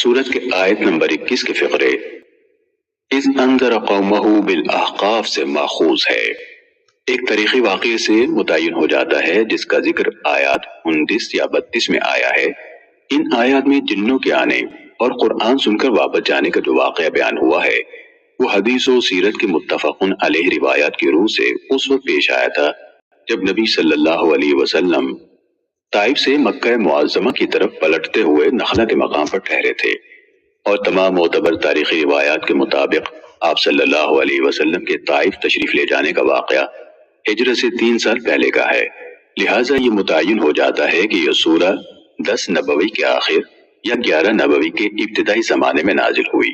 سورت کے آیت نمبر 21 کے فقرے اذ انذر قومہ بالاحقاف سے ماخوذ ہے۔ ایک تاریخی واقعے سے متعین ہو جاتا ہے جس کا ذکر آیات 29 یا 32 میں آیا ہے۔ ان آیات میں جنوں کے آنے اور قرآن سن کر واپس جانے کا جو واقعہ بیان ہوا ہے وہ حدیث و سیرت کے متفقن علیہ روایات کی روح سے اس وقت پیش آیا تھا جب نبی صلی اللہ علیہ وسلم طائف سے مکہ معظمہ کی طرف پلٹتے ہوئے نخلا کے مقام پر ٹھہرے تھے، اور تمام معتبر تاریخی روایات کے مطابق آپ صلی اللہ علیہ وسلم کے طائف تشریف لے جانے کا واقعہ ہجرت سے 3 سال پہلے کا ہے۔ لہٰذا یہ متعین ہو جاتا ہے کہ یہ سورہ 10 نبوی کے آخر یا 11 نبوی کے ابتدائی زمانے میں نازل ہوئی۔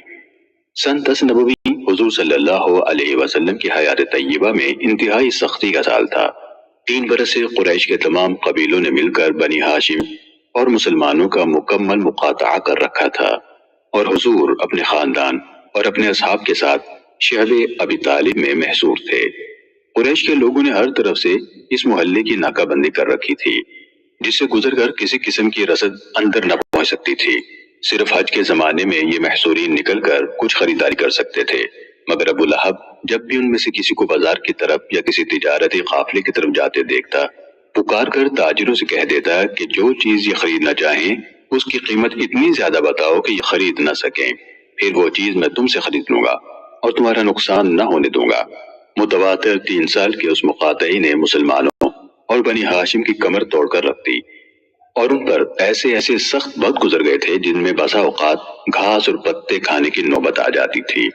سن 10 نبوی حضور صلی اللہ علیہ وسلم کی حیات طیبہ میں انتہائی سختی کا سال تھا۔ 3 برس سے قریش کے تمام قبیلوں نے مل کر بنی ہاشم اور مسلمانوں کا مکمل مقاطعہ کر رکھا تھا، اور حضور اپنے خاندان اور اپنے اصحاب کے ساتھ شہب ابی طالب میں محصور تھے۔ قریش کے لوگوں نے ہر طرف سے اس محلے کی ناکہ بندی کر رکھی تھی جس سے گزر کر کسی قسم کی رسد اندر نہ پہنچ سکتی تھی۔ صرف حج کے زمانے میں یہ محصورین نکل کر کچھ خریداری کر سکتے تھے، مگر ابو لہب جب بھی ان میں سے کسی کو بازار کی طرف یا کسی تجارتی قافلے کی طرف جاتے دیکھتا، پکار کر تاجروں سے کہہ دیتا کہ جو چیز یہ خریدنا چاہیں اس کی قیمت اتنی زیادہ بتاؤ کہ یہ خرید نہ سکیں، پھر وہ چیز میں تم سے خرید لوں گا اور تمہارا نقصان نہ ہونے دوں گا۔ متواتر 3 سال کے اس مقاطعے نے مسلمانوں اور بنی ہاشم کی کمر توڑ کر رکھ دی، اور ان پر ایسے سخت وقت گزر گئے تھے جن میں بسا اوقات گھاس اور پتے کھانے کی نوبت آ جاتی تھی۔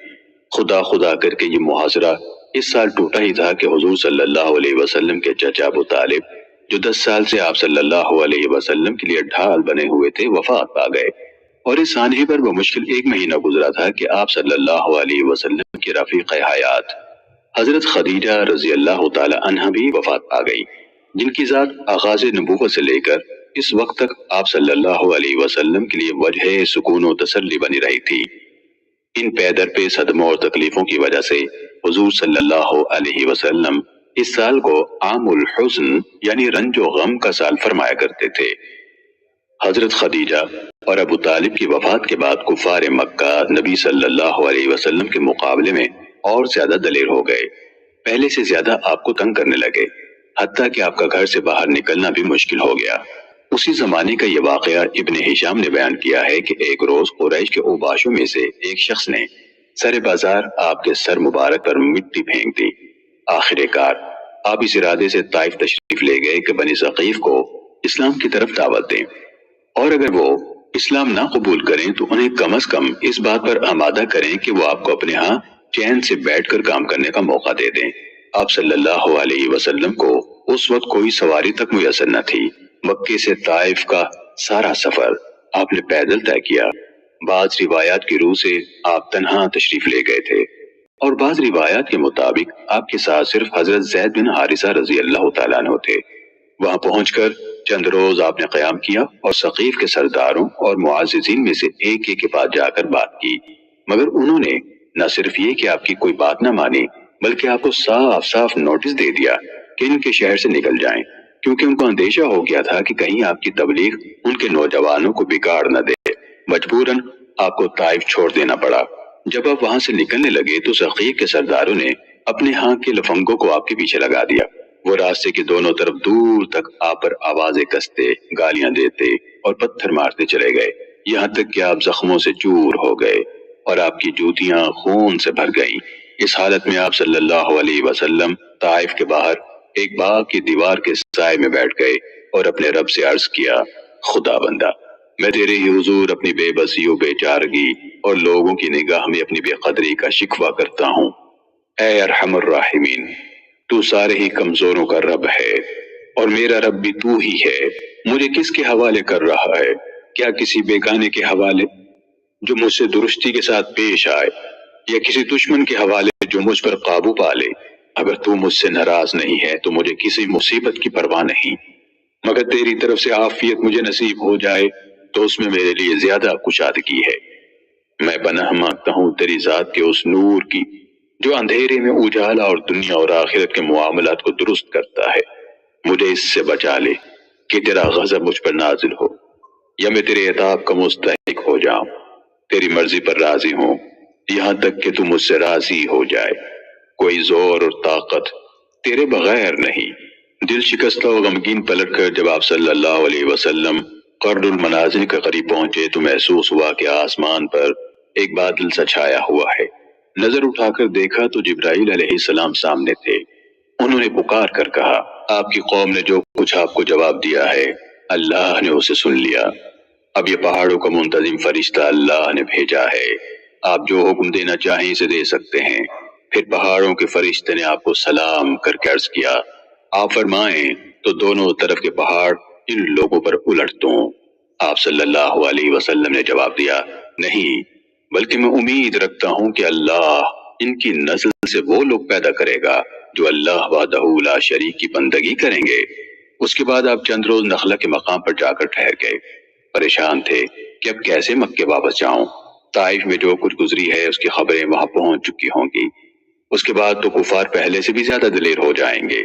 خدا کر کے یہ محاصرہ اس سال ٹوٹا ہی تھا کہ حضور صلی اللہ علیہ وسلم کے چچا ابو طالب جو 10 سال سے آپ صلی اللہ علیہ وسلم کے لیے ڈھال بنے ہوئے تھے وفات پا گئے، اور اس سانحے پر وہ مشکل 1 مہینہ گزرا تھا کہ آپ صلی اللہ علیہ وسلم کی رفیق حیات حضرت خدیجہ رضی اللہ تعالی عنہ بھی وفات پا گئی، جن کی ذات آغاز نبوت سے لے کر اس وقت تک آپ صلی اللہ علیہ وسلم کے لیے وجہ سکون و تسلی بنی رہی تھی۔ ان پے در پہ صدموں اور تکلیفوں کی وجہ سے حضور صلی اللہ علیہ وسلم اس سال کو عام الحزن یعنی رنج و غم کا سال فرمایا کرتے تھے۔ حضرت خدیجہ اور ابو طالب کی وفات کے بعد کفار مکہ نبی صلی اللہ علیہ وسلم کے مقابلے میں اور زیادہ دلیر ہو گئے، پہلے سے زیادہ آپ کو تنگ کرنے لگے، حتیٰ کہ آپ کا گھر سے باہر نکلنا بھی مشکل ہو گیا۔ اسی زمانے کا یہ واقعہ ابن ہشام نے بیان کیا ہے کہ ایک روز قریش کے اوباشوں میں سے ایک شخص نے سر بازار آپ کے سر مبارک پر مٹی پھینک دی۔ آخر کار آپ اس ارادے سے طائف تشریف لے گئے کہ بنی ثقیف کو اسلام کی طرف دعوت دیں، اور اگر وہ اسلام نہ قبول کریں تو انہیں کم از کم اس بات پر آمادہ کریں کہ وہ آپ کو اپنے ہاں چین سے بیٹھ کر کام کرنے کا موقع دے دیں۔ آپ صلی اللہ علیہ وسلم کو اس وقت کوئی سواری تک میسر نہ تھی۔ مکے سے طائف کا سارا سفر آپ نے پیدل طے کیا۔ بعض روایات کی روح سے آپ تنہا تشریف لے گئے تھے، اور بعض روایات کے مطابق آپ کے ساتھ صرف حضرت زید بن حارثہ رضی اللہ تعالیٰ عنہ تھے۔ وہاں پہنچ کر چند روز آپ نے قیام کیا اور ثقیف کے سرداروں اور معززین میں سے ایک کے پاس جا کر بات کی، مگر انہوں نے نہ صرف یہ کہ آپ کی کوئی بات نہ مانی بلکہ آپ کو صاف نوٹس دے دیا کہ ان کے شہر سے نکل جائیں، کیونکہ ان کو اندیشہ ہو گیا تھا کہ کہیں آپ کی تبلیغ ان کے نوجوانوں کو بگاڑ نہ دے۔ مجبوراً آپ کو طائف چھوڑ دینا پڑا۔ جب آپ وہاں سے نکلنے لگے تو ثقیف کے سرداروں نے اپنے ہاں کے لفنگوں کو آپ کے پیچھے لگا دیا۔ وہ راستے کے دونوں طرف دور تک آپ پر آوازیں کستے، گالیاں دیتے اور پتھر مارتے چلے گئے، یہاں تک کہ آپ زخموں سے چور ہو گئے اور آپ کی جوتیاں خون سے بھر گئیں۔ اس حالت میں آپ صلی اللہ علیہ وسلم طائف کے باہر ایک باغ کی دیوار کے سائے میں بیٹھ گئے اور اپنے رب سے عرض کیا، خدا بندہ، میں تیرے ہی حضور اپنی بے بسی و بے چارگی اور لوگوں کی نگاہ میں اپنی بے قدری کا شکوہ کرتا ہوں۔ اے ارحم الراحمین، تو سارے ہی کمزوروں کا رب ہے اور میرا رب بھی تو ہی ہے۔ مجھے کس کے حوالے کر رہا ہے؟ کیا کسی بیگانے کے حوالے جو مجھ سے درستی کے ساتھ پیش آئے، یا کسی دشمن کے حوالے جو مجھ پر قابو پا لے؟ اگر تو مجھ سے ناراض نہیں ہے تو مجھے کسی مصیبت کی پرواہ نہیں، مگر تیری طرف سے عافیت مجھے نصیب ہو جائے تو اس میں میرے لیے زیادہ کشادگی ہے۔ میں پناہ مانگتا ہوں تیری ذات کے اس نور کی جو اندھیرے میں اجالا اور دنیا اور آخرت کے معاملات کو درست کرتا ہے۔ مجھے اس سے بچا لے کہ تیرا غضب مجھ پر نازل ہو، یا میں تیرے عذاب کا مستحق ہو جاؤں۔ تیری مرضی پر راضی ہوں یہاں تک کہ تم مجھ سے راضی ہو جائے۔ کوئی زور اور طاقت تیرے بغیر نہیں۔ دل شکستہ و غمگین پلٹ کر جب آپ صلی اللہ علیہ وسلم قرن المنازل کے قریب پہنچے تو محسوس ہوا کہ آسمان پر ایک بادل سا چھایا ہوا ہے۔ نظر اٹھا کر دیکھا تو جبرائیل علیہ السلام سامنے تھے۔ انہوں نے پکار کر کہا، آپ کی قوم نے جو کچھ آپ کو جواب دیا ہے اللہ نے اسے سن لیا۔ اب یہ پہاڑوں کا منتظم فرشتہ اللہ نے بھیجا ہے۔ آپ جو حکم دینا چاہیں اسے دے سکتے ہیں۔ پھر پہاڑوں کے فرشتے نے آپ کو سلام کر کے عرض کیا، آپ فرمائیں تو دونوں طرف کے پہاڑ ان لوگوں پر الٹ دوں۔ آپ صلی اللہ علیہ وسلم نے جواب دیا، نہیں، بلکہ میں امید رکھتا ہوں کہ اللہ ان کی نسل سے وہ لوگ پیدا کرے گا جو اللہ وحدہ لا شریک کی بندگی کریں گے۔ اس کے بعد آپ چند روز نخلہ کے مقام پر جا کر ٹھہر گئے۔ پریشان تھے کہ اب کیسے مکے واپس جاؤں۔ طائف میں جو کچھ گزری ہے اس کی خبریں وہاں پہنچ چکی ہوں گی۔ اس کے بعد تو کفار پہلے سے بھی زیادہ دلیر ہو جائیں گے۔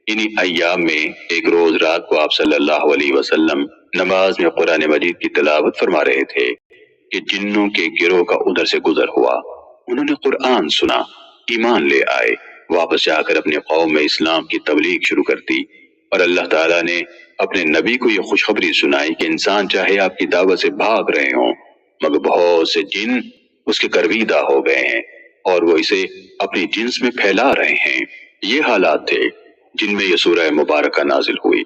انہی ایام میں ایک روز رات کو آپ صلی اللہ علیہ وسلم نماز میں قرآن مجید کی تلاوت فرما رہے تھے کہ جنوں کے گروہ کا ادھر سے گزر ہوا۔ انہوں نے قرآن سنا، ایمان لے آئے، واپس جا کر اپنے قوم میں اسلام کی تبلیغ شروع کر دی، اور اللہ تعالیٰ نے اپنے نبی کو یہ خوشخبری سنائی کہ انسان چاہے آپ کی دعوت سے بھاگ رہے ہوں مگر بہت سے جن اس کے گرویدہ ہو گئے ہیں اور وہ اسے اپنی جنس میں پھیلا رہے ہیں۔ یہ حالات تھے جن میں یہ سورہ مبارکہ نازل ہوئی۔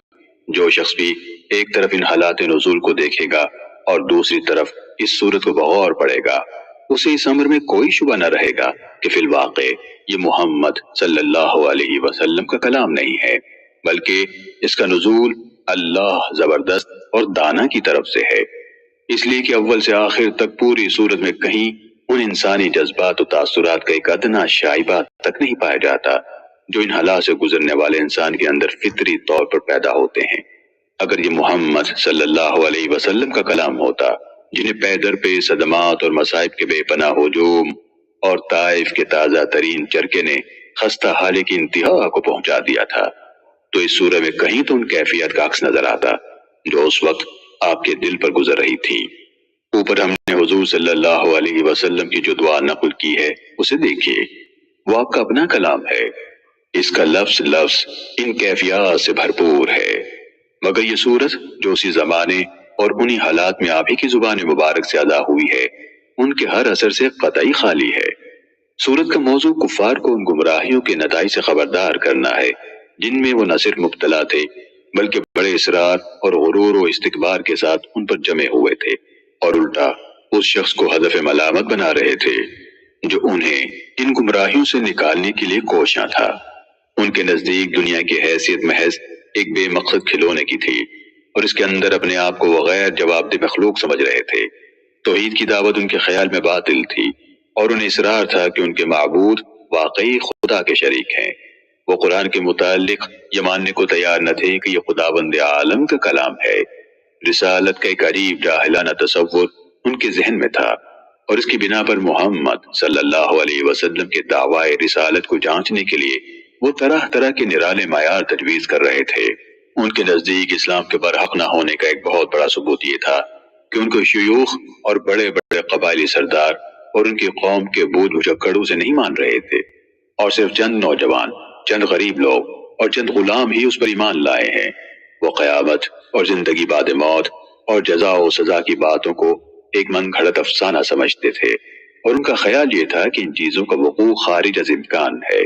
جو شخص بھی ایک طرف ان حالات نزول کو دیکھے گا اور دوسری طرف اس سورت کو بغور پڑھے گا، اسے اس امر میں کوئی شبہ نہ رہے گا کہ فی الواقع یہ محمد صلی اللہ علیہ وسلم کا کلام نہیں ہے، بلکہ اس کا نزول اللہ زبردست اور دانا کی طرف سے ہے۔ اس لیے کہ اول سے آخر تک پوری سورت میں کہیں ان انسانی جذبات و تاثرات کا ایک ادنا شائبہ تک نہیں پایا جاتا جو ان حالات سے گزرنے والے انسان کے اندر فطری طور پر پیدا ہوتے ہیں۔ اگر یہ محمد صلی اللہ علیہ وسلم کا کلام ہوتا جنہیں پے در پہ صدمات اور مصائب کے بے پناہ ہجوم اور طائف کے تازہ ترین چرکے نے خستہ حالی کی انتہا کو پہنچا دیا تھا، تو اس سورہ میں کہیں تو ان کیفیت کا عکس نظر آتا جو اس وقت آپ کے دل پر گزر رہی تھی۔ اوپر ہم نے حضور صلی اللہ علیہ وسلم کی جو دعا نقل کی ہے اسے دیکھیے، وہ آپ کا اپنا کلام ہے۔ اس کا لفظ لفظ ان کیفیات سے بھرپور ہے، مگر یہ سورت جو اسی زمانے اور انہی حالات میں آپ ہی کی زبان مبارک سے ادا ہوئی ہے ان کے ہر اثر سے قطعی خالی ہے۔ سورت کا موضوع کفار کو ان گمراہیوں کے نتائج سے خبردار کرنا ہے جن میں وہ نہ صرف مبتلا تھے بلکہ بڑے اصرار اور غرور و استکبار کے ساتھ ان پر جمے ہوئے تھے، اور الٹا اس شخص کو ہدف ملامت بنا رہے تھے جو انہیں ان گمراہیوں سے نکالنے کے لیے کوشاں تھا۔ ان کے نزدیک دنیا کی حیثیت محض ایک بے مقصد کھلونے کی تھی اور اس کے اندر اپنے آپ کو وہ غیر جواب دہ مخلوق سمجھ رہے تھے۔ توحید کی دعوت ان کے خیال میں باطل تھی اور انہیں اصرار تھا کہ ان کے معبود واقعی خدا کے شریک ہیں۔ وہ قرآن کے متعلق یہ ماننے کو تیار نہ تھے کہ یہ خداوند عالم کا کلام ہے۔ رسالت کا ایک عجیب جاہلانہ تصور ان کے ذہن میں تھا، اور اس کی بنا پر محمد صلی اللہ علیہ وسلم کے دعوی رسالت کو جانچنے کے لیے وہ طرح طرح کے نرالے معیار تجویز کر رہے تھے۔ ان کے نزدیک اسلام کے برحق نہ ہونے کا ایک بہت بڑا ثبوت یہ تھا کہ ان کو شیوخ اور بڑے بڑے قبائلی سردار اور ان کی قوم کے بوجھ بھجکڑوں سے نہیں مان رہے تھے، اور صرف چند نوجوان، چند غریب لوگ اور چند غلام ہی اس پر ایمان لائے ہیں۔ وہ قیامت اور زندگی بعد موت اور جزا و سزا کی باتوں کو ایک من گھڑت افسانہ سمجھتے تھے، اور ان کا خیال یہ تھا کہ ان چیزوں کا وقوع خارج از امکان ہے۔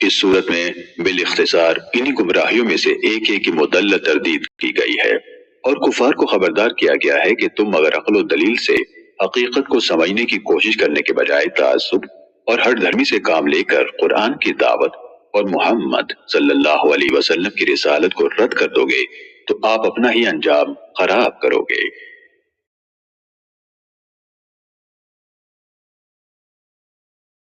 اس صورت میں بالاختصار انہی گمراہیوں میں سے ایک کی مدلل تردید کی گئی ہے، اور کفار کو خبردار کیا گیا ہے کہ تم اگر عقل و دلیل سے حقیقت کو سمجھنے کی کوشش کرنے کے بجائے تعصب اور ہر دھرمی سے کام لے کر قرآن کی دعوت اور محمد صلی اللہ علیہ وسلم کی رسالت کو رد کر دو گے تو آپ اپنا ہی انجام خراب کرو گے۔